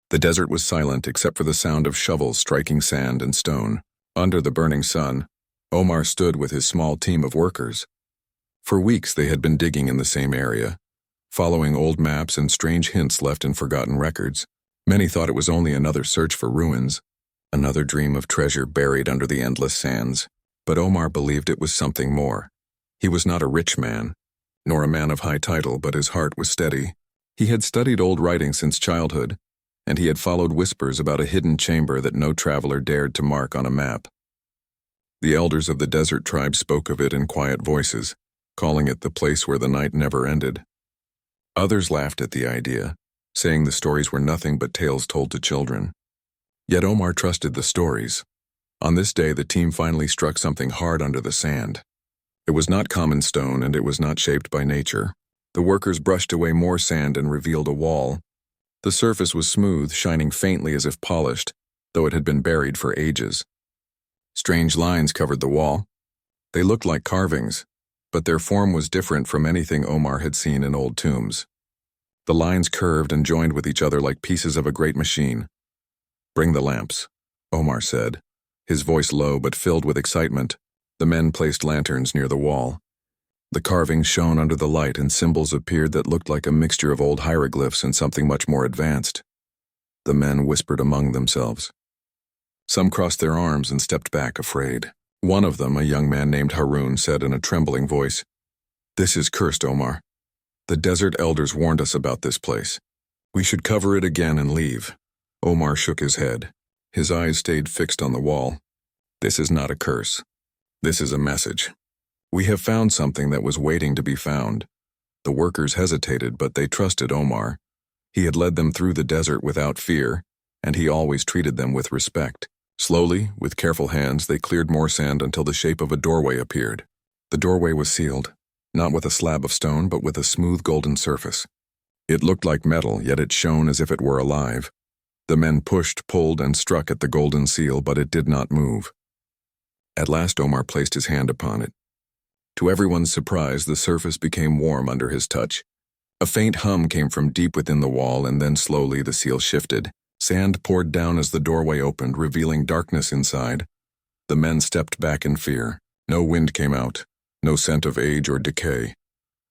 The desert was silent except for the sound of shovels striking sand and stone. Under the burning sun, Omar stood with his small team of workers. For weeks they had been digging in the same area, following old maps and strange hints left in forgotten records. Many thought it was only another search for ruins, another dream of treasure buried under the endless sands. But Omar believed it was something more. He was not a rich man, nor a man of high title, but his heart was steady. He had studied old writing since childhood, and he had followed whispers about a hidden chamber that no traveler dared to mark on a map. The elders of the desert tribe spoke of it in quiet voices, calling it the place where the night never ended. Others laughed at the idea, saying the stories were nothing but tales told to children. Yet Omar trusted the stories. On this day, the team finally struck something hard under the sand. It was not common stone, and it was not shaped by nature. The workers brushed away more sand and revealed a wall. The surface was smooth, shining faintly as if polished, though it had been buried for ages. Strange lines covered the wall. They looked like carvings, but their form was different from anything Omar had seen in old tombs. The lines curved and joined with each other like pieces of a great machine. "Bring the lamps," Omar said, his voice low but filled with excitement. The men placed lanterns near the wall. The carvings shone under the light, and symbols appeared that looked like a mixture of old hieroglyphs and something much more advanced. The men whispered among themselves. Some crossed their arms and stepped back, afraid. One of them, a young man named Harun, said in a trembling voice, "This is cursed, Omar. The desert elders warned us about this place. We should cover it again and leave." Omar shook his head. His eyes stayed fixed on the wall. "This is not a curse. This is a message. We have found something that was waiting to be found." The workers hesitated, but they trusted Omar. He had led them through the desert without fear, and he always treated them with respect. Slowly, with careful hands, they cleared more sand until the shape of a doorway appeared. The doorway was sealed, not with a slab of stone, but with a smooth golden surface. It looked like metal, yet it shone as if it were alive. The men pushed, pulled, and struck at the golden seal, but it did not move. At last Omar placed his hand upon it. To everyone's surprise, the surface became warm under his touch. A faint hum came from deep within the wall, and then slowly the seal shifted. Sand poured down as the doorway opened, revealing darkness inside. The men stepped back in fear. No wind came out, no scent of age or decay.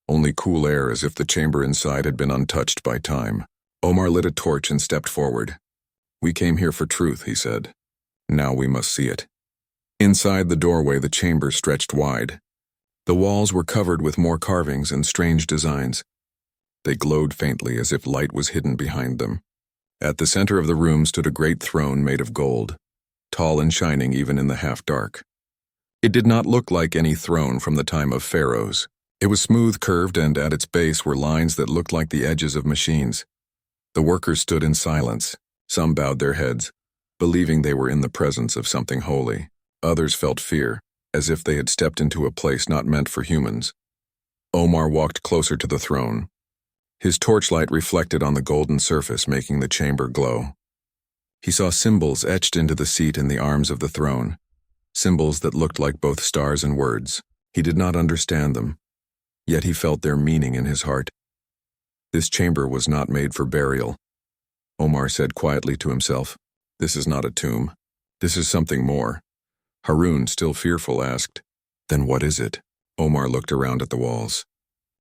Only cool air, as if the chamber inside had been untouched by time. Omar lit a torch and stepped forward. "We came here for truth," he said. "Now we must see it." Inside the doorway, the chamber stretched wide. The walls were covered with more carvings and strange designs. They glowed faintly as if light was hidden behind them. At the center of the room stood a great throne made of gold, tall and shining even in the half-dark. It did not look like any throne from the time of pharaohs. It was smooth, curved, and at its base were lines that looked like the edges of machines. The workers stood in silence. Some bowed their heads, believing they were in the presence of something holy. Others felt fear, as if they had stepped into a place not meant for humans. Omar walked closer to the throne. His torchlight reflected on the golden surface, making the chamber glow. He saw symbols etched into the seat and the arms of the throne, symbols that looked like both stars and words. He did not understand them, yet he felt their meaning in his heart. This chamber was not made for burial. Omar said quietly to himself, "This is not a tomb. This is something more." Harun, still fearful, asked, "Then what is it?" Omar looked around at the walls.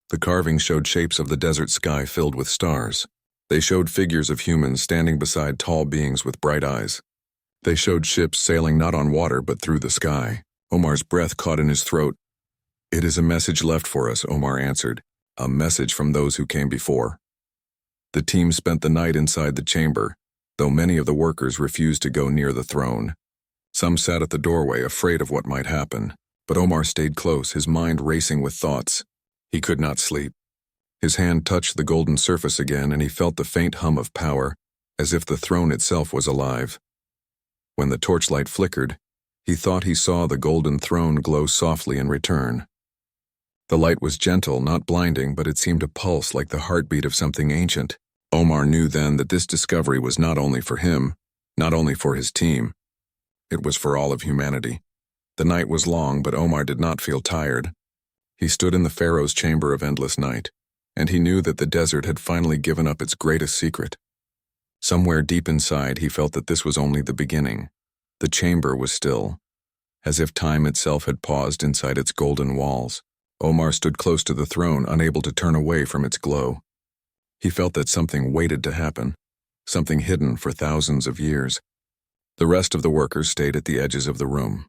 The carvings showed shapes of the desert sky filled with stars. They showed figures of humans standing beside tall beings with bright eyes. They showed ships sailing not on water but through the sky. Omar's breath caught in his throat. "It is a message left for us," Omar answered. "A message from those who came before." The team spent the night inside the chamber, though many of the workers refused to go near the throne. Some sat at the doorway, afraid of what might happen. But Omar stayed close, his mind racing with thoughts. He could not sleep. His hand touched the golden surface again, and he felt the faint hum of power, as if the throne itself was alive. When the torchlight flickered, he thought he saw the golden throne glow softly in return. The light was gentle, not blinding, but it seemed to pulse like the heartbeat of something ancient. Omar knew then that this discovery was not only for him, not only for his team. It was for all of humanity. The night was long, but Omar did not feel tired. He stood in the Pharaoh's chamber of endless night, and he knew that the desert had finally given up its greatest secret. Somewhere deep inside, he felt that this was only the beginning. The chamber was still, as if time itself had paused inside its golden walls. Omar stood close to the throne, unable to turn away from its glow. He felt that something waited to happen, something hidden for thousands of years. The rest of the workers stayed at the edges of the room.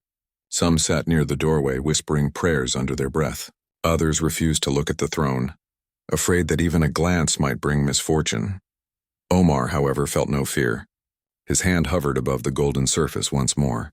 Some sat near the doorway, whispering prayers under their breath. Others refused to look at the throne, afraid that even a glance might bring misfortune. Omar, however, felt no fear. His hand hovered above the golden surface once more.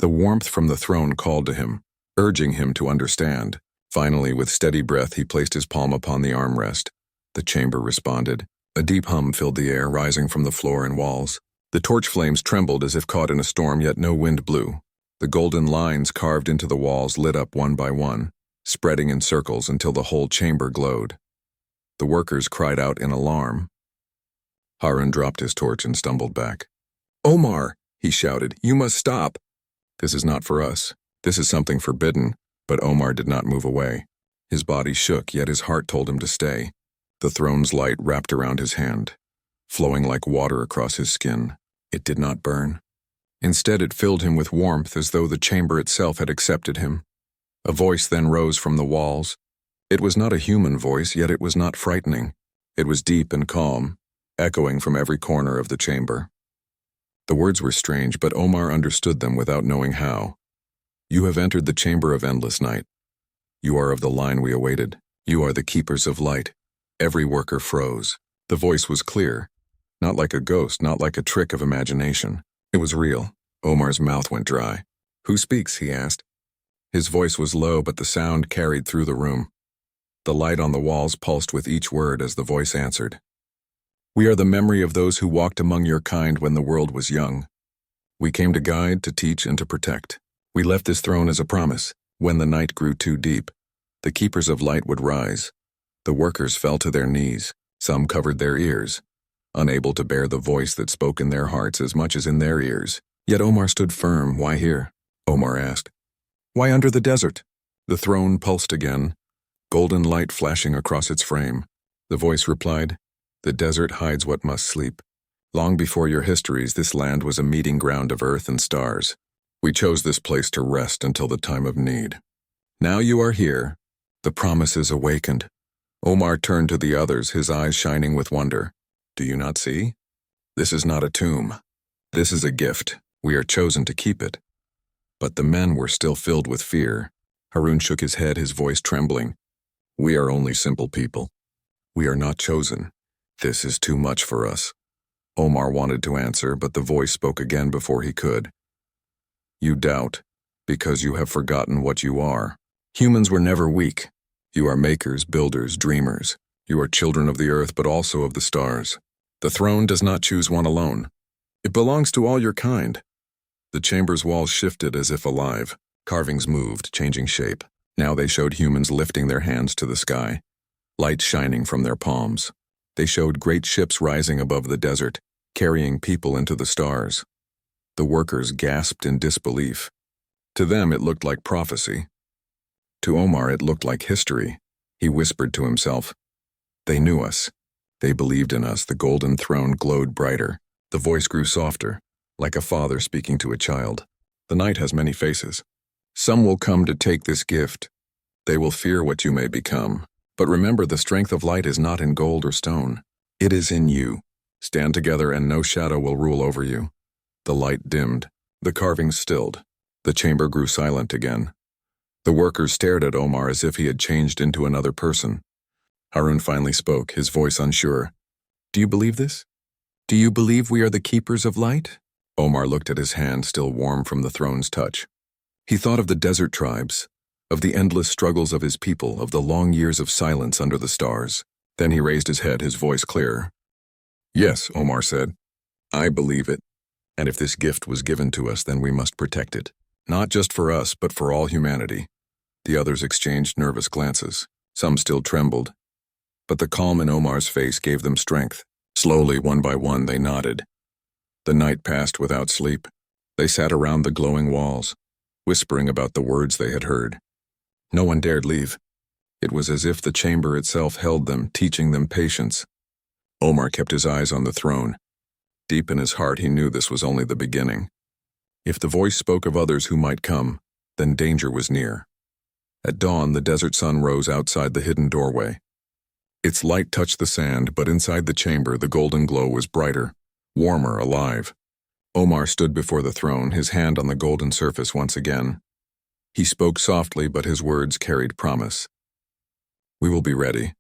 The warmth from the throne called to him, urging him to understand. Finally, with steady breath, he placed his palm upon the armrest. The chamber responded. A deep hum filled the air, rising from the floor and walls. The torch flames trembled as if caught in a storm, yet no wind blew. The golden lines carved into the walls lit up one by one, spreading in circles until the whole chamber glowed. The workers cried out in alarm. Harun dropped his torch and stumbled back. "Omar," he shouted, "you must stop. This is not for us. This is something forbidden." But Omar did not move away. His body shook, yet his heart told him to stay. The throne's light wrapped around his hand, flowing like water across his skin. It did not burn. Instead, it filled him with warmth, as though the chamber itself had accepted him. A voice then rose from the walls. It was not a human voice, yet it was not frightening. It was deep and calm, echoing from every corner of the chamber. The words were strange, but Omar understood them without knowing how. "You have entered the chamber of endless night. You are of the line we awaited. You are the keepers of light." Every worker froze. The voice was clear, not like a ghost, not like a trick of imagination. It was real. Omar's mouth went dry. "Who speaks?" he asked. His voice was low, but the sound carried through the room. The light on the walls pulsed with each word as the voice answered. "We are the memory of those who walked among your kind when the world was young. We came to guide, to teach, and to protect. We left this throne as a promise. When the night grew too deep, the keepers of light would rise. The workers fell to their knees. Some covered their ears, unable to bear the voice that spoke in their hearts as much as in their ears. Yet Omar stood firm. "Why here?" Omar asked. "Why under the desert?" The throne pulsed again, golden light flashing across its frame. The voice replied, "The desert hides what must sleep. Long before your histories, this land was a meeting ground of earth and stars. We chose this place to rest until the time of need. Now you are here. The promise is awakened." Omar turned to the others, his eyes shining with wonder. "Do you not see? This is not a tomb. This is a gift. We are chosen to keep it." But the men were still filled with fear. Harun shook his head, his voice trembling. "We are only simple people. We are not chosen. This is too much for us." Omar wanted to answer, but the voice spoke again before he could. "You doubt, because you have forgotten what you are. Humans were never weak. You are makers, builders, dreamers. You are children of the earth, but also of the stars. The throne does not choose one alone. It belongs to all your kind." The chamber's walls shifted as if alive. Carvings moved, changing shape. Now they showed humans lifting their hands to the sky, light shining from their palms. They showed great ships rising above the desert, carrying people into the stars. The workers gasped in disbelief. To them it looked like prophecy. To Omar it looked like history. He whispered to himself, "They knew us. They believed in us." The golden throne glowed brighter. The voice grew softer, like a father speaking to a child. "The night has many faces. Some will come to take this gift. They will fear what you may become. But remember, the strength of light is not in gold or stone. It is in you. Stand together and no shadow will rule over you." The light dimmed. The carvings stilled. The chamber grew silent again. The workers stared at Omar as if he had changed into another person. Harun finally spoke, his voice unsure. "Do you believe this? Do you believe we are the keepers of light?" Omar looked at his hand, still warm from the throne's touch. He thought of the desert tribes, of the endless struggles of his people, of the long years of silence under the stars. Then he raised his head, his voice clear. "Yes," Omar said. "I believe it. And if this gift was given to us, then we must protect it. Not just for us, but for all humanity." The others exchanged nervous glances. Some still trembled. But the calm in Omar's face gave them strength. Slowly, one by one, they nodded. The night passed without sleep. They sat around the glowing walls, whispering about the words they had heard. No one dared leave. It was as if the chamber itself held them, teaching them patience. Omar kept his eyes on the throne. Deep in his heart, he knew this was only the beginning. If the voice spoke of others who might come, then danger was near. At dawn, the desert sun rose outside the hidden doorway. Its light touched the sand, but inside the chamber, the golden glow was brighter, warmer, alive. Omar stood before the throne, his hand on the golden surface once again. He spoke softly, but his words carried promise. "We will be ready."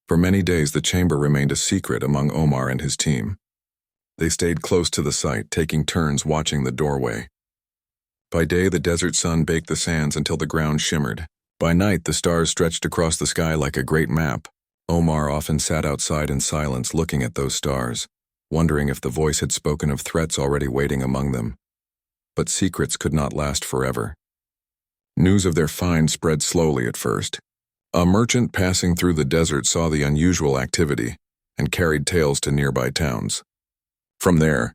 For many days, the chamber remained a secret among Omar and his team. They stayed close to the site, taking turns watching the doorway. By day, the desert sun baked the sands until the ground shimmered. By night, the stars stretched across the sky like a great map. Omar often sat outside in silence looking at those stars, wondering if the voice had spoken of threats already waiting among them. But secrets could not last forever. News of their find spread slowly at first. A merchant passing through the desert saw the unusual activity and carried tales to nearby towns. From there,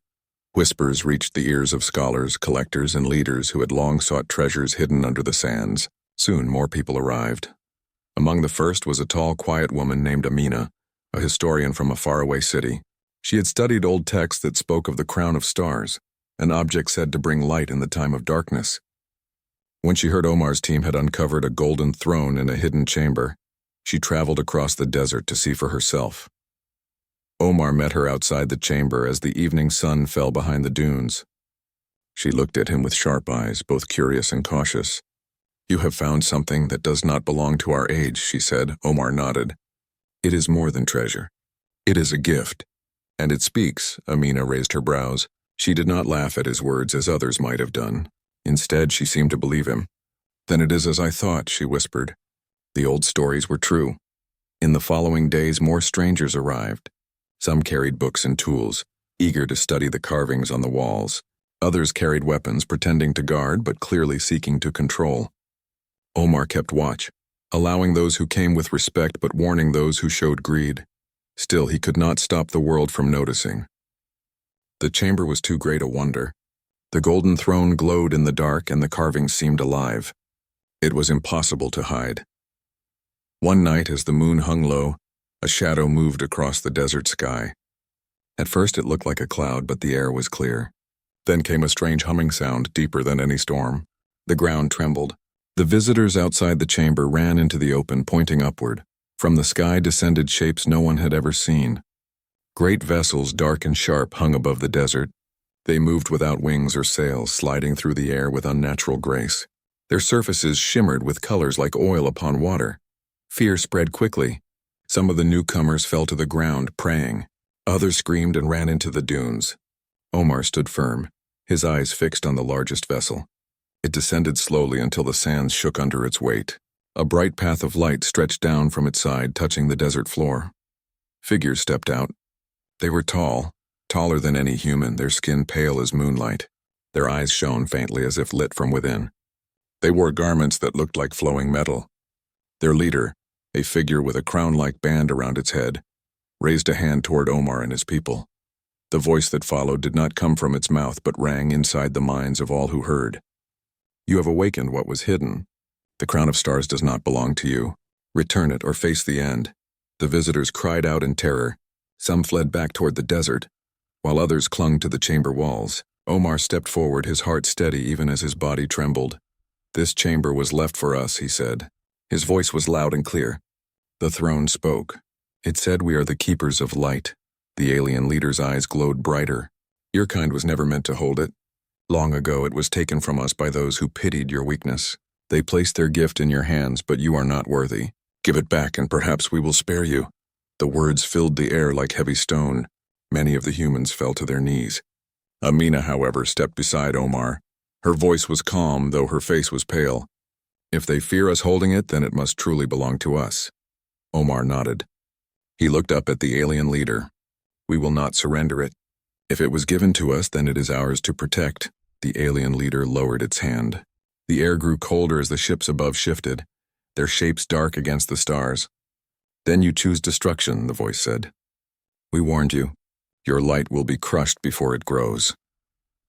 whispers reached the ears of scholars, collectors, and leaders who had long sought treasures hidden under the sands. Soon more people arrived. Among the first was a tall, quiet woman named Amina, a historian from a faraway city. She had studied old texts that spoke of the crown of stars, an object said to bring light in the time of darkness. When she heard Omar's team had uncovered a golden throne in a hidden chamber, she traveled across the desert to see for herself. Omar met her outside the chamber as the evening sun fell behind the dunes. She looked at him with sharp eyes, both curious and cautious. "You have found something that does not belong to our age," she said. Omar nodded. "It is more than treasure. It is a gift. And it speaks." Amina raised her brows. She did not laugh at his words as others might have done. Instead, she seemed to believe him. "Then it is as I thought," she whispered. The old stories were true. In the following days, more strangers arrived. Some carried books and tools, eager to study the carvings on the walls. Others carried weapons, pretending to guard but clearly seeking to control. Omar kept watch, allowing those who came with respect but warning those who showed greed. Still, he could not stop the world from noticing. The chamber was too great a wonder. The golden throne glowed in the dark and the carvings seemed alive. It was impossible to hide. One night, as the moon hung low, a shadow moved across the desert sky. At first it looked like a cloud, but the air was clear. Then came a strange humming sound, deeper than any storm. The ground trembled. The visitors outside the chamber ran into the open, pointing upward. From the sky descended shapes no one had ever seen. Great vessels, dark and sharp, hung above the desert. They moved without wings or sails, sliding through the air with unnatural grace. Their surfaces shimmered with colors like oil upon water. Fear spread quickly. Some of the newcomers fell to the ground, praying. Others screamed and ran into the dunes. Omar stood firm, his eyes fixed on the largest vessel. It descended slowly until the sands shook under its weight. A bright path of light stretched down from its side, touching the desert floor. Figures stepped out. They were tall, taller than any human, their skin pale as moonlight. Their eyes shone faintly as if lit from within. They wore garments that looked like flowing metal. Their leader, a figure with a crown-like band around its head, raised a hand toward Omar and his people. The voice that followed did not come from its mouth but rang inside the minds of all who heard. "You have awakened what was hidden. The crown of stars does not belong to you. Return it or face the end." The visitors cried out in terror. Some fled back toward the desert, while others clung to the chamber walls. Omar stepped forward, his heart steady even as his body trembled. "This chamber was left for us," he said. His voice was loud and clear. The throne spoke. It said, "We are the keepers of light." The alien leader's eyes glowed brighter. "Your kind was never meant to hold it. Long ago it was taken from us by those who pitied your weakness. They placed their gift in your hands, but you are not worthy. Give it back and perhaps we will spare you." The words filled the air like heavy stone. Many of the humans fell to their knees. Amina, however, stepped beside Omar. Her voice was calm, though her face was pale. "If they fear us holding it, then it must truly belong to us." Omar nodded. He looked up at the alien leader. "We will not surrender it. If it was given to us, then it is ours to protect." The alien leader lowered its hand. The air grew colder as the ships above shifted, their shapes dark against the stars. "Then you choose destruction," the voice said. "We warned you. Your light will be crushed before it grows."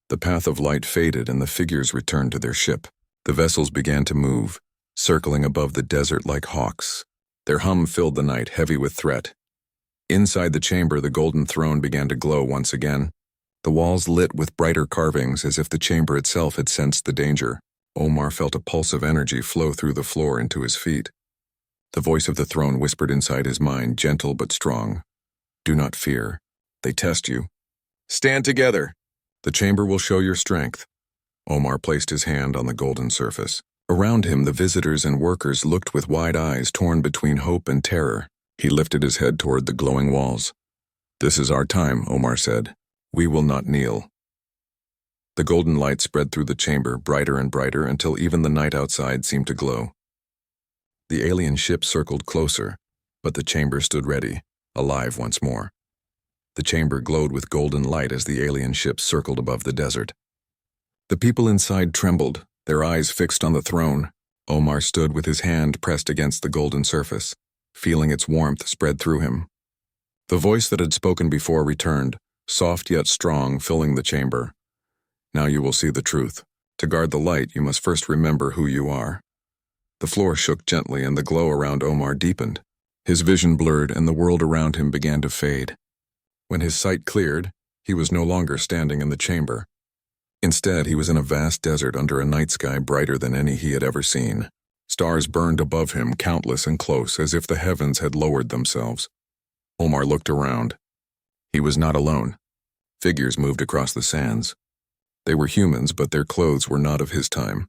The path of light faded and the figures returned to their ship. The vessels began to move, circling above the desert like hawks. Their hum filled the night, heavy with threat. Inside the chamber, the golden throne began to glow once again. The walls lit with brighter carvings as if the chamber itself had sensed the danger. Omar felt a pulse of energy flow through the floor into his feet. The voice of the throne whispered inside his mind, gentle but strong. Do not fear. They test you. Stand together. The chamber will show your strength. Omar placed his hand on the golden surface. Around him, the visitors and workers looked with wide eyes torn between hope and terror. He lifted his head toward the glowing walls. This is our time, Omar said. We will not kneel. The golden light spread through the chamber, brighter and brighter, until even the night outside seemed to glow. The alien ship circled closer, but the chamber stood ready, alive once more. The chamber glowed with golden light as the alien ship circled above the desert. The people inside trembled, their eyes fixed on the throne. Omar stood with his hand pressed against the golden surface, feeling its warmth spread through him. The voice that had spoken before returned, soft yet strong, filling the chamber. Now you will see the truth. To guard the light, you must first remember who you are. The floor shook gently and the glow around Omar deepened. His vision blurred and the world around him began to fade. When his sight cleared, he was no longer standing in the chamber. Instead, he was in a vast desert under a night sky brighter than any he had ever seen. Stars burned above him, countless and close, as if the heavens had lowered themselves. Omar looked around. He was not alone. Figures moved across the sands. They were humans, but their clothes were not of his time.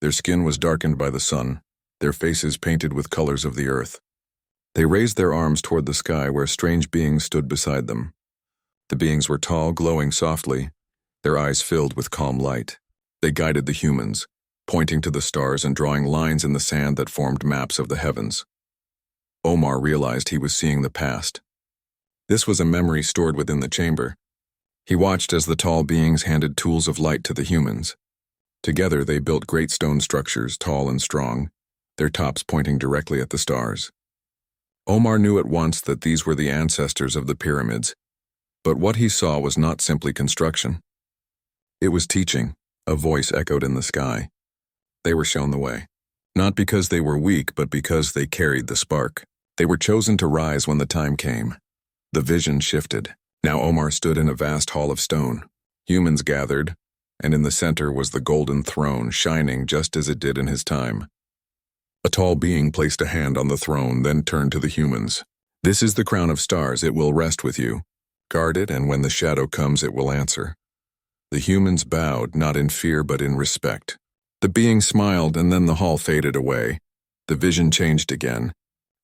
Their skin was darkened by the sun, their faces painted with colors of the earth. They raised their arms toward the sky where strange beings stood beside them. The beings were tall, glowing softly, their eyes filled with calm light. They guided the humans, pointing to the stars and drawing lines in the sand that formed maps of the heavens. Omar realized he was seeing the past. This was a memory stored within the chamber. He watched as the tall beings handed tools of light to the humans. Together they built great stone structures, tall and strong, their tops pointing directly at the stars. Omar knew at once that these were the ancestors of the pyramids, but what he saw was not simply construction. It was teaching. A voice echoed in the sky. They were shown the way. Not because they were weak, but because they carried the spark. They were chosen to rise when the time came. The vision shifted. Now Omar stood in a vast hall of stone. Humans gathered, and in the center was the golden throne, shining just as it did in his time. A tall being placed a hand on the throne, then turned to the humans. This is the crown of stars. It will rest with you. Guard it, and when the shadow comes, it will answer. The humans bowed, not in fear but in respect. The being smiled, and then the hall faded away. The vision changed again.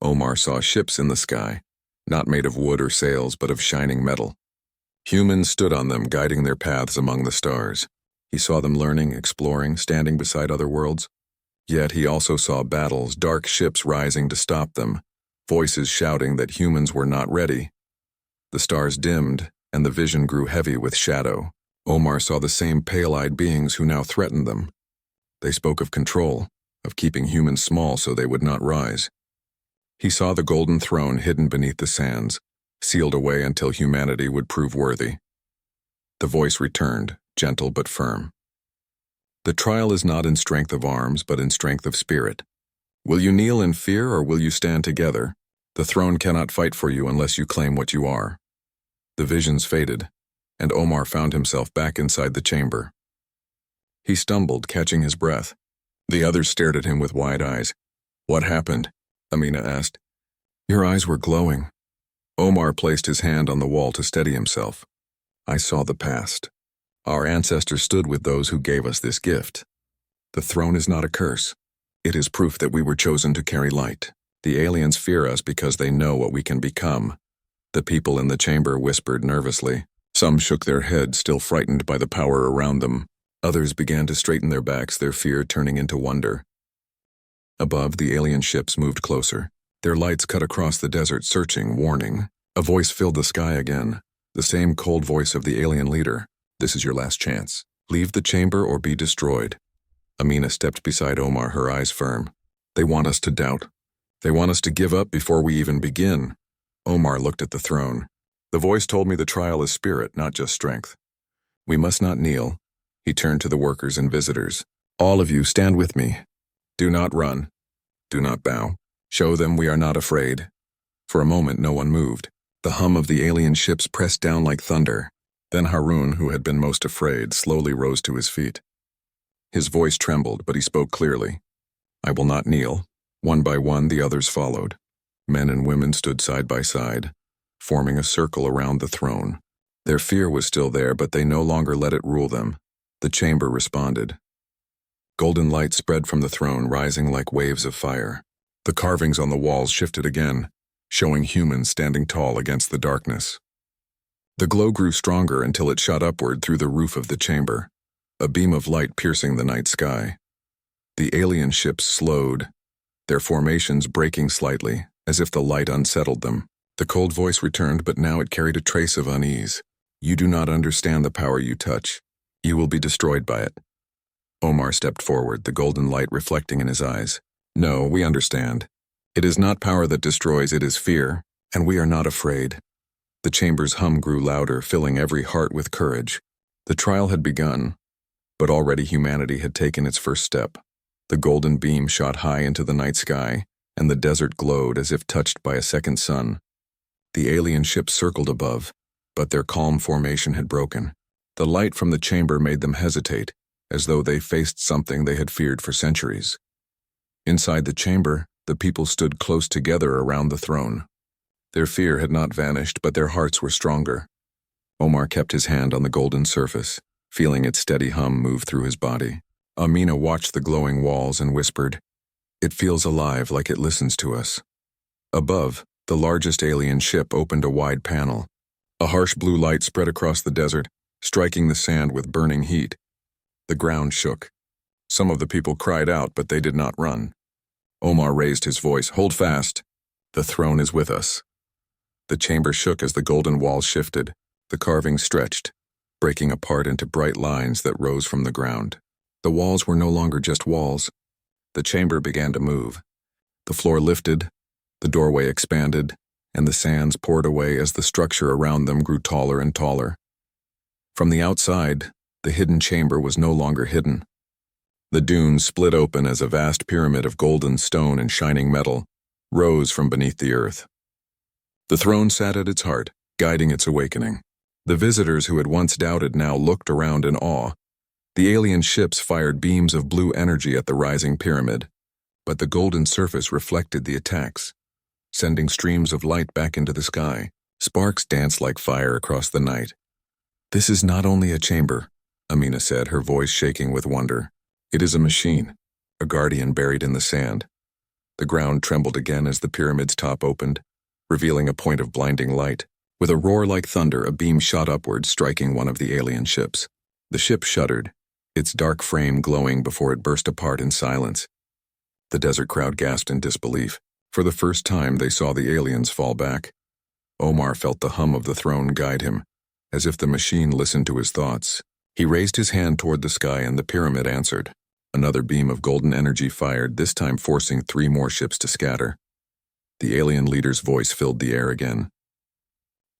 Omar saw ships in the sky, not made of wood or sails, but of shining metal. Humans stood on them, guiding their paths among the stars. He saw them learning, exploring, standing beside other worlds. Yet he also saw battles, dark ships rising to stop them, voices shouting that humans were not ready. The stars dimmed, and the vision grew heavy with shadow. Omar saw the same pale-eyed beings who now threatened them. They spoke of control, of keeping humans small so they would not rise. He saw the golden throne hidden beneath the sands, sealed away until humanity would prove worthy. The voice returned, gentle but firm. The trial is not in strength of arms, but in strength of spirit. Will you kneel in fear, or will you stand together? The throne cannot fight for you unless you claim what you are. The visions faded, and Omar found himself back inside the chamber. He stumbled, catching his breath. The others stared at him with wide eyes. What happened? Amina asked. Your eyes were glowing. Omar placed his hand on the wall to steady himself. I saw the past. Our ancestors stood with those who gave us this gift. The throne is not a curse. It is proof that we were chosen to carry light. The aliens fear us because they know what we can become. The people in the chamber whispered nervously. Some shook their heads, still frightened by the power around them. Others began to straighten their backs, their fear turning into wonder. Above, the alien ships moved closer. Their lights cut across the desert, searching, warning. A voice filled the sky again, the same cold voice of the alien leader. This is your last chance. Leave the chamber or be destroyed. Amina stepped beside Omar, her eyes firm. They want us to doubt. They want us to give up before we even begin. Omar looked at the throne. The voice told me the trial is spirit, not just strength. We must not kneel. He turned to the workers and visitors. All of you, stand with me. Do not run. Do not bow. Show them we are not afraid. For a moment, no one moved. The hum of the alien ships pressed down like thunder. Then Harun, who had been most afraid, slowly rose to his feet. His voice trembled, but he spoke clearly. "I will not kneel." One by one, the others followed. Men and women stood side by side, forming a circle around the throne. Their fear was still there, but they no longer let it rule them. The chamber responded. Golden light spread from the throne, rising like waves of fire. The carvings on the walls shifted again, showing humans standing tall against the darkness. The glow grew stronger until it shot upward through the roof of the chamber, a beam of light piercing the night sky. The alien ships slowed, their formations breaking slightly, as if the light unsettled them. The cold voice returned, but now it carried a trace of unease. "You do not understand the power you touch. You will be destroyed by it." Omar stepped forward, the golden light reflecting in his eyes. "No, we understand. It is not power that destroys, it is fear, and we are not afraid." The chamber's hum grew louder, filling every heart with courage. The trial had begun, but already humanity had taken its first step. The golden beam shot high into the night sky, and the desert glowed as if touched by a second sun. The alien ships circled above, but their calm formation had broken. The light from the chamber made them hesitate, as though they faced something they had feared for centuries. Inside the chamber, the people stood close together around the throne. Their fear had not vanished, but their hearts were stronger. Omar kept his hand on the golden surface, feeling its steady hum move through his body. Amina watched the glowing walls and whispered, "It feels alive, like it listens to us." Above, the largest alien ship opened a wide panel. A harsh blue light spread across the desert, striking the sand with burning heat. The ground shook. Some of the people cried out, but they did not run. Omar raised his voice, "Hold fast. The throne is with us." The chamber shook as the golden walls shifted. The carvings stretched, breaking apart into bright lines that rose from the ground. The walls were no longer just walls. The chamber began to move. The floor lifted, the doorway expanded, and the sands poured away as the structure around them grew taller and taller. From the outside, the hidden chamber was no longer hidden. The dunes split open as a vast pyramid of golden stone and shining metal rose from beneath the earth. The throne sat at its heart, guiding its awakening. The visitors who had once doubted now looked around in awe. The alien ships fired beams of blue energy at the rising pyramid, but the golden surface reflected the attacks, sending streams of light back into the sky. Sparks danced like fire across the night. "This is not only a chamber," Amina said, her voice shaking with wonder. "It is a machine, a guardian buried in the sand." The ground trembled again as the pyramid's top opened, revealing a point of blinding light. With a roar like thunder, a beam shot upward, striking one of the alien ships. The ship shuddered, its dark frame glowing before it burst apart in silence. The desert crowd gasped in disbelief. For the first time, they saw the aliens fall back. Omar felt the hum of the throne guide him, as if the machine listened to his thoughts. He raised his hand toward the sky, and the pyramid answered. Another beam of golden energy fired, this time forcing 3 more ships to scatter. The alien leader's voice filled the air again.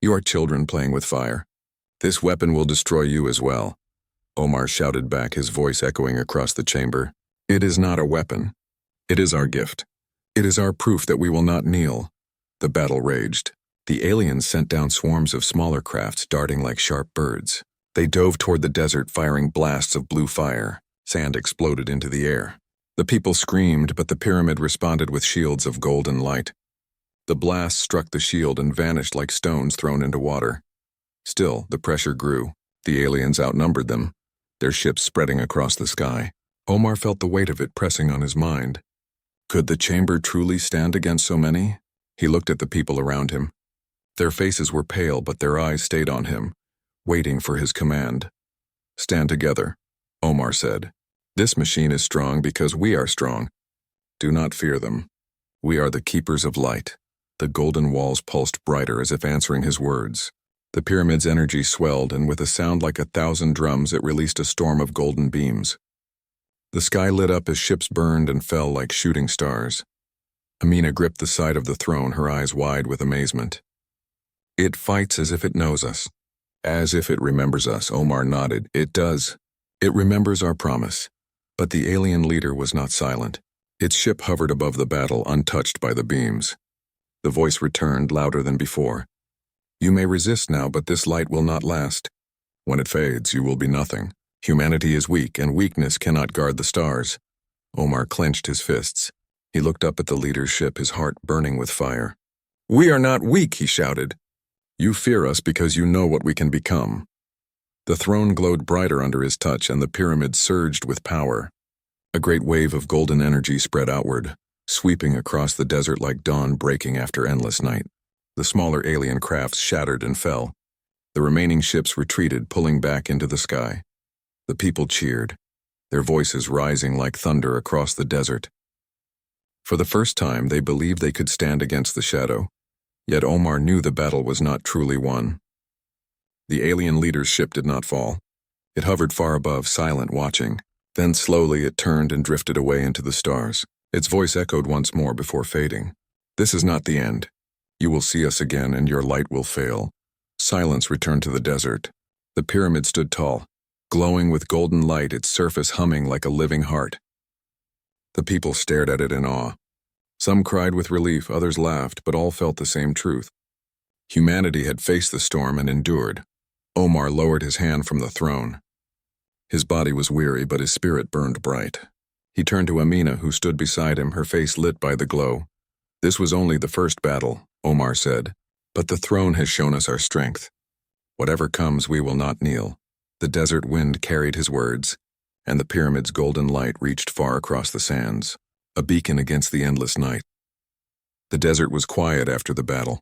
"You are children playing with fire. This weapon will destroy you as well." Omar shouted back, his voice echoing across the chamber. "It is not a weapon. It is our gift. It is our proof that we will not kneel." The battle raged. The aliens sent down swarms of smaller crafts darting like sharp birds. They dove toward the desert, firing blasts of blue fire. Sand exploded into the air. The people screamed, but the pyramid responded with shields of golden light. The blast struck the shield and vanished like stones thrown into water. Still, the pressure grew. The aliens outnumbered them, their ships spreading across the sky. Omar felt the weight of it pressing on his mind. Could the chamber truly stand against so many? He looked at the people around him. Their faces were pale, but their eyes stayed on him, waiting for his command. "Stand together," Omar said. "This machine is strong because we are strong. Do not fear them. We are the keepers of light." The golden walls pulsed brighter as if answering his words. The pyramid's energy swelled, and with a sound like 1,000 drums, it released a storm of golden beams. The sky lit up as ships burned and fell like shooting stars. Amina gripped the side of the throne, her eyes wide with amazement. "It fights as if it knows us. As if it remembers us," Omar nodded. "It does. It remembers our promise." But the alien leader was not silent. Its ship hovered above the battle, untouched by the beams. The voice returned, louder than before. "You may resist now, but this light will not last. When it fades, you will be nothing. Humanity is weak, and weakness cannot guard the stars. Omar clenched his fists. He looked up at the leader's ship, his heart burning with fire. "We are not weak," he shouted. "You fear us because you know what we can become." The throne glowed brighter under his touch, and the pyramid surged with power. A great wave of golden energy spread outward, sweeping across the desert like dawn breaking after endless night. The smaller alien crafts shattered and fell. The remaining ships retreated, pulling back into the sky. The people cheered, their voices rising like thunder across the desert. For the first time, they believed they could stand against the shadow. Yet Omar knew the battle was not truly won. The alien leader's ship did not fall. It hovered far above, silent, watching. Then slowly it turned and drifted away into the stars. Its voice echoed once more before fading. "This is not the end. You will see us again, and your light will fail." Silence returned to the desert. The pyramid stood tall, glowing with golden light, its surface humming like a living heart. The people stared at it in awe. Some cried with relief, others laughed, but all felt the same truth. Humanity had faced the storm and endured. Omar lowered his hand from the throne. His body was weary, but his spirit burned bright. He turned to Amina, who stood beside him, her face lit by the glow. "This was only the first battle," Omar said, "but the throne has shown us our strength. Whatever comes, we will not kneel." The desert wind carried his words, and the pyramid's golden light reached far across the sands, a beacon against the endless night. The desert was quiet after the battle.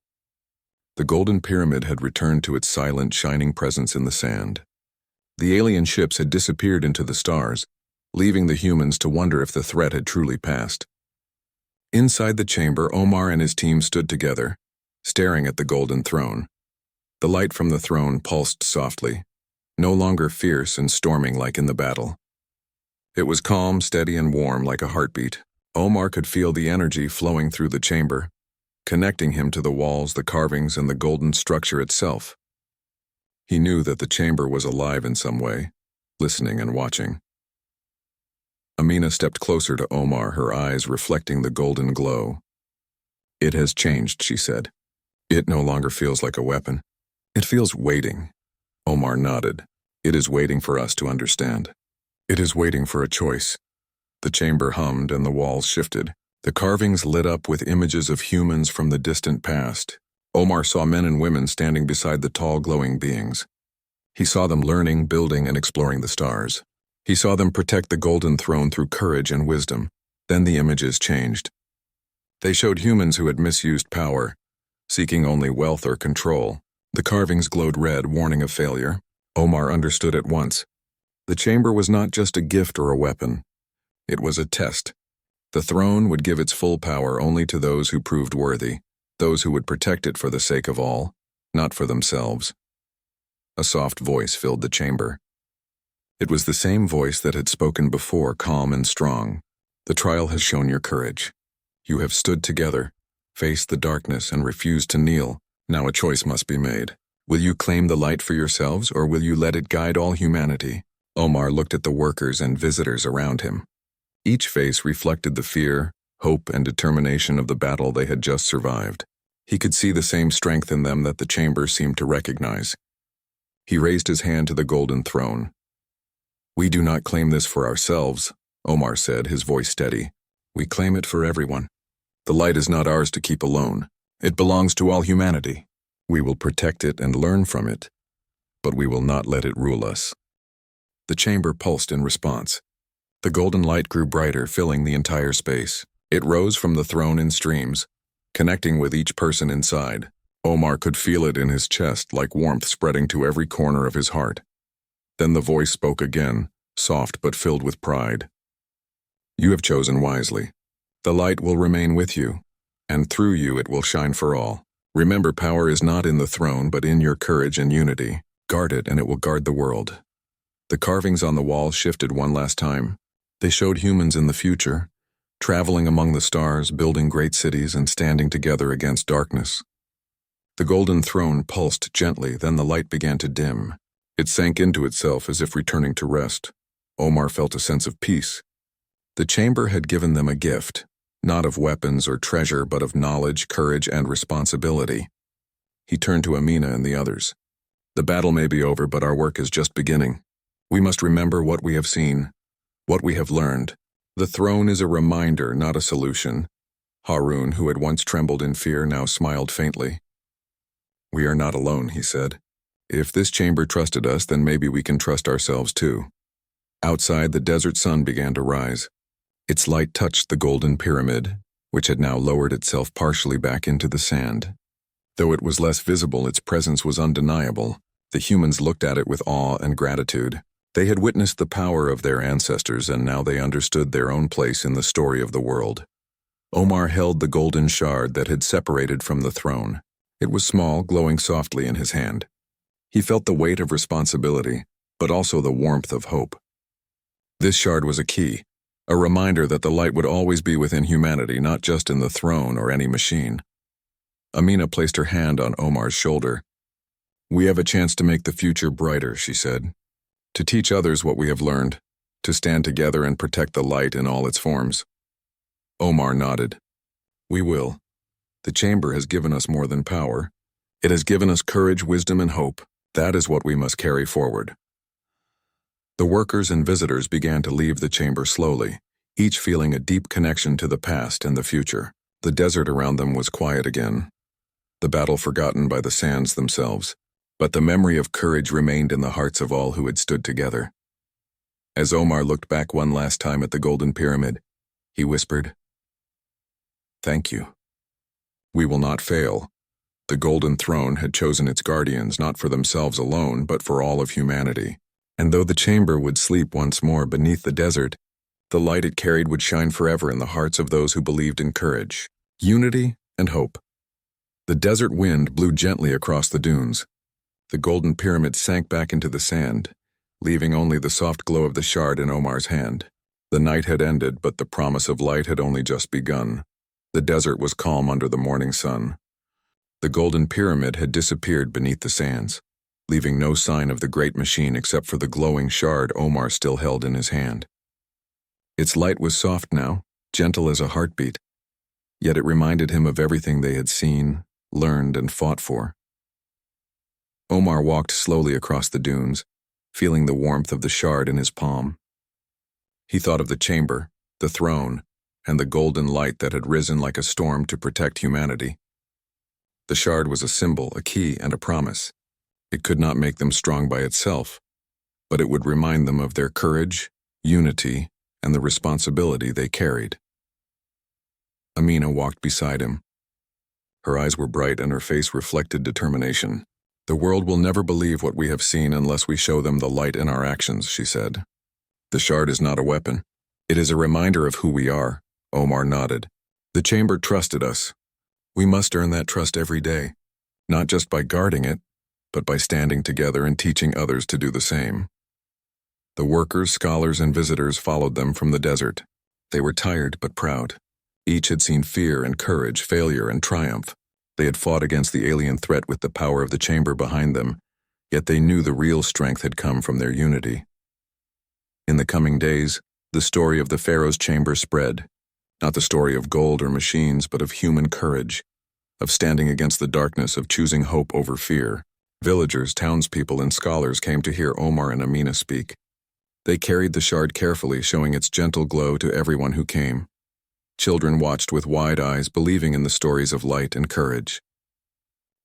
The golden pyramid had returned to its silent, shining presence in the sand. The alien ships had disappeared into the stars, leaving the humans to wonder if the threat had truly passed. Inside the chamber, Omar and his team stood together, staring at the golden throne. The light from the throne pulsed softly, no longer fierce and storming like in the battle. It was calm, steady, and warm like a heartbeat. Omar could feel the energy flowing through the chamber, connecting him to the walls, the carvings, and the golden structure itself. He knew that the chamber was alive in some way, listening and watching. Amina stepped closer to Omar, her eyes reflecting the golden glow. "It has changed," she said. "It no longer feels like a weapon. It feels waiting." Omar nodded. "It is waiting for us to understand. It is waiting for a choice." The chamber hummed and the walls shifted. The carvings lit up with images of humans from the distant past. Omar saw men and women standing beside the tall, glowing beings. He saw them learning, building, and exploring the stars. He saw them protect the golden throne through courage and wisdom. Then the images changed. They showed humans who had misused power, seeking only wealth or control. The carvings glowed red, warning of failure. Omar understood at once. The chamber was not just a gift or a weapon. It was a test. The throne would give its full power only to those who proved worthy, those who would protect it for the sake of all, not for themselves. A soft voice filled the chamber. It was the same voice that had spoken before, calm and strong. "The trial has shown your courage. You have stood together, faced the darkness, and refused to kneel. Now a choice must be made. Will you claim the light for yourselves, or will you let it guide all humanity?" Omar looked at the workers and visitors around him. Each face reflected the fear, hope, and determination of the battle they had just survived. He could see the same strength in them that the chamber seemed to recognize. He raised his hand to the golden throne. "We do not claim this for ourselves," Omar said, his voice steady. "We claim it for everyone. The light is not ours to keep alone. It belongs to all humanity. We will protect it and learn from it, but we will not let it rule us." The chamber pulsed in response. The golden light grew brighter, filling the entire space. It rose from the throne in streams, connecting with each person inside. Omar could feel it in his chest, like warmth spreading to every corner of his heart. Then the voice spoke again, soft but filled with pride. "You have chosen wisely. The light will remain with you, and through you it will shine for all. Remember, power is not in the throne, but in your courage and unity. Guard it, and it will guard the world." The carvings on the wall shifted one last time. They showed humans in the future, traveling among the stars, building great cities, and standing together against darkness. The golden throne pulsed gently, then the light began to dim. It sank into itself as if returning to rest. Omar felt a sense of peace. The chamber had given them a gift, not of weapons or treasure, but of knowledge, courage, and responsibility. He turned to Amina and the others. The battle may be over, but our work is just beginning. We must remember what we have seen, what we have learned. The throne is a reminder, not a solution. Harun, who had once trembled in fear, now smiled faintly. We are not alone, he said. If this chamber trusted us, then maybe we can trust ourselves too. Outside, the desert sun began to rise. Its light touched the golden pyramid, which had now lowered itself partially back into the sand. Though it was less visible, its presence was undeniable. The humans looked at it with awe and gratitude. They had witnessed the power of their ancestors, and now they understood their own place in the story of the world. Omar held the golden shard that had separated from the throne. It was small, glowing softly in his hand. He felt the weight of responsibility, but also the warmth of hope. This shard was a key, a reminder that the light would always be within humanity, not just in the throne or any machine. Amina placed her hand on Omar's shoulder. We have a chance to make the future brighter, she said. To teach others what we have learned, to stand together and protect the light in all its forms. Omar nodded. We will. The chamber has given us more than power. It has given us courage, wisdom, and hope. That is what we must carry forward. The workers and visitors began to leave the chamber slowly, each feeling a deep connection to the past and the future. The desert around them was quiet again, the battle forgotten by the sands themselves, but the memory of courage remained in the hearts of all who had stood together. As Omar looked back one last time at the golden pyramid, he whispered, "Thank you. We will not fail." The golden throne had chosen its guardians not for themselves alone, but for all of humanity. And though the chamber would sleep once more beneath the desert, the light it carried would shine forever in the hearts of those who believed in courage, unity, and hope. The desert wind blew gently across the dunes. The golden pyramid sank back into the sand, leaving only the soft glow of the shard in Omar's hand. The night had ended, but the promise of light had only just begun. The desert was calm under the morning sun. The golden pyramid had disappeared beneath the sands, leaving no sign of the great machine except for the glowing shard Omar still held in his hand. Its light was soft now, gentle as a heartbeat, yet it reminded him of everything they had seen, learned, and fought for. Omar walked slowly across the dunes, feeling the warmth of the shard in his palm. He thought of the chamber, the throne, and the golden light that had risen like a storm to protect humanity. The shard was a symbol, a key, and a promise. It could not make them strong by itself, but it would remind them of their courage, unity, and the responsibility they carried. Amina walked beside him. Her eyes were bright and her face reflected determination. The world will never believe what we have seen unless we show them the light in our actions, she said. The shard is not a weapon. It is a reminder of who we are. Omar nodded. The chamber trusted us. We must earn that trust every day, not just by guarding it, but by standing together and teaching others to do the same. The workers, scholars, and visitors followed them from the desert. They were tired but proud. Each had seen fear and courage, failure and triumph. They had fought against the alien threat with the power of the chamber behind them, yet they knew the real strength had come from their unity. In the coming days, the story of the Pharaoh's chamber spread, not the story of gold or machines, but of human courage, of standing against the darkness, of choosing hope over fear. Villagers, townspeople, and scholars came to hear Omar and Amina speak. They carried the shard carefully, showing its gentle glow to everyone who came. Children watched with wide eyes, believing in the stories of light and courage.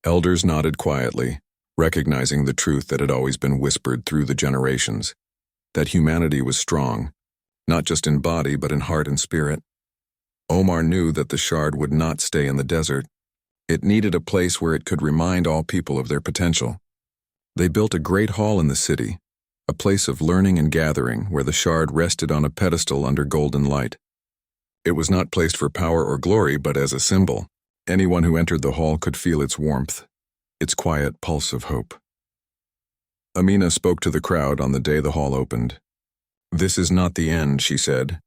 Elders nodded quietly, recognizing the truth that had always been whispered through the generations, that humanity was strong, not just in body but in heart and spirit. Omar knew that the shard would not stay in the desert. It needed a place where it could remind all people of their potential. They built a great hall in the city, a place of learning and gathering where the shard rested on a pedestal under golden light. It was not placed for power or glory, but as a symbol. Anyone who entered the hall could feel its warmth, its quiet pulse of hope. Amina spoke to the crowd on the day the hall opened. "This is not the end," she said.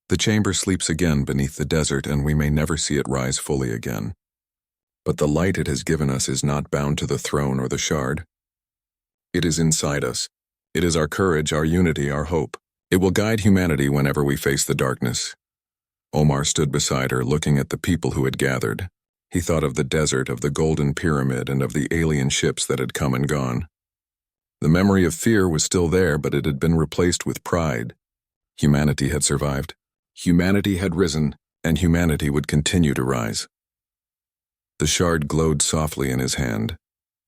"The chamber sleeps again beneath the desert, and we may never see it rise fully again. But the light it has given us is not bound to the throne or the shard. It is inside us. It is our courage, our unity, our hope. It will guide humanity whenever we face the darkness." Omar stood beside her, looking at the people who had gathered. He thought of the desert, of the golden pyramid, and of the alien ships that had come and gone. The memory of fear was still there, but it had been replaced with pride. Humanity had survived. Humanity had risen, and humanity would continue to rise. The shard glowed softly in his hand,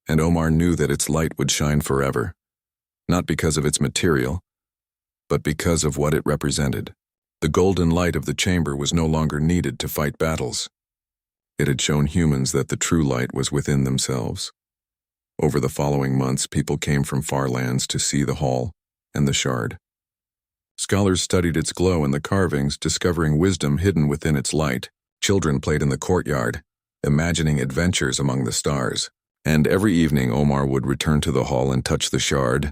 and Omar knew that its light would shine forever, not because of its material, but because of what it represented. The golden light of the chamber was no longer needed to fight battles. It had shown humans that the true light was within themselves. Over the following months, people came from far lands to see the hall and the shard. Scholars studied its glow and the carvings, discovering wisdom hidden within its light. Children played in the courtyard, imagining adventures among the stars. And every evening Omar would return to the hall and touch the shard,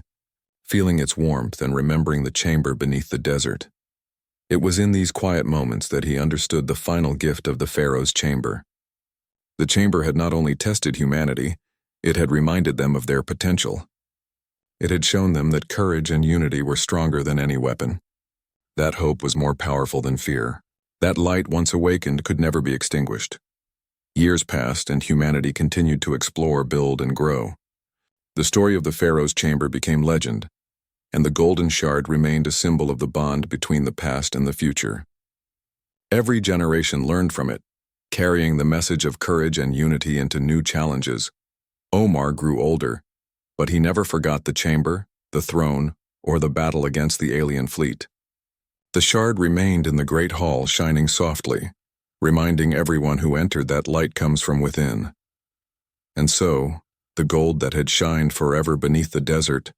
feeling its warmth and remembering the chamber beneath the desert. It was in these quiet moments that he understood the final gift of the Pharaoh's chamber. The chamber had not only tested humanity, it had reminded them of their potential. It had shown them that courage and unity were stronger than any weapon. That hope was more powerful than fear. That light, once awakened, could never be extinguished. Years passed, and humanity continued to explore, build, and grow. The story of the Pharaoh's chamber became legend, and the golden shard remained a symbol of the bond between the past and the future. Every generation learned from it, carrying the message of courage and unity into new challenges. Omar grew older, but he never forgot the chamber, the throne, or the battle against the alien fleet. The shard remained in the great hall, shining softly, reminding everyone who entered that light comes from within. And so, the gold that had shined forever beneath the desert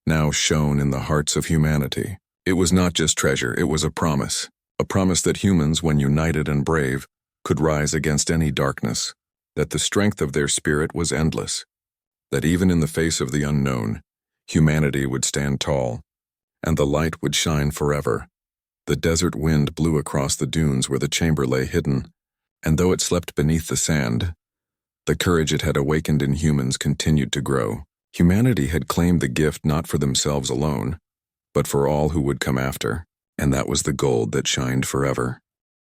now shone in the hearts of humanity. It was not just treasure, it was a promise that humans, when united and brave, could rise against any darkness, that the strength of their spirit was endless, that even in the face of the unknown, humanity would stand tall, and the light would shine forever. The desert wind blew across the dunes where the chamber lay hidden, and though it slept beneath the sand, the courage it had awakened in humans continued to grow. Humanity had claimed the gift not for themselves alone, but for all who would come after, and that was the gold that shined forever.